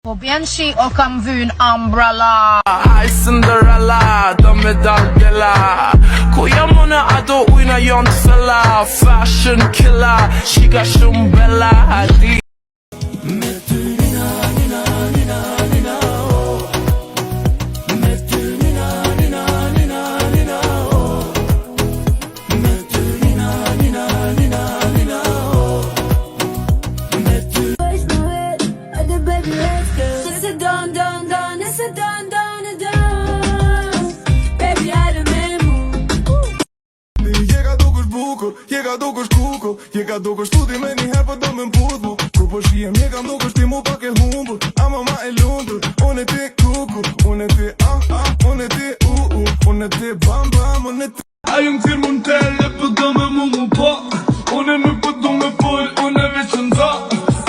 Po bjen shi o kam vyn umbrella. Hi Cinderella, dame dalgela. Ku jam unë ato ujna jon të fella. Fashion killer, shika shumë bella. Di me ty nina, nina, nina, nina, oh. Me ty nina, nina, nina, nina, oh. Me ty nina, nina, nina, nina, oh. Me ty It's a dun dun dun, it's a dun dun dun. Baby, I Jeka duke është bukur, jeka duke është kuko, jeka duke është studi me njëherë për do me mput mu. Kur po shihem jeka duke është ti mu pak e humbur, ama ma e lundur. Unë e ti kuku, unë e ti unë e ti unë e ti bam bam, unë e ti. Ajo në firë mund tele për do me mu po. Unë nuk për do me pol, unë e veç në za.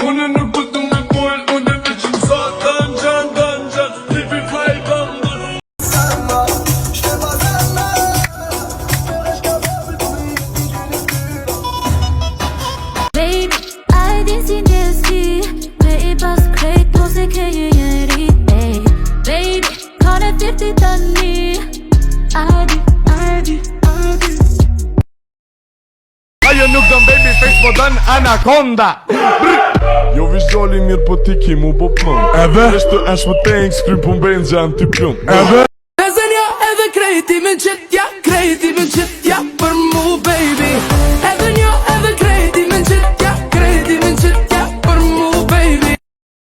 Unë nuk për do me pol, unë e veç në za. Dën gjan, lipi fly bambur. Baby, ai din si njëski me I pas krejt muzike je jeri. Baby, ka në 50 tani. Adi Ajo nuk dëm baby face po dën anakonda. Jo vish gjoli mirë po ti ki mu po plëm. Edhe Eshte është më tenk skry po mbejnë gjanë ti plëm. Edhe Ezenja edhe krejti me qitja, krejti me qitja për mu baby.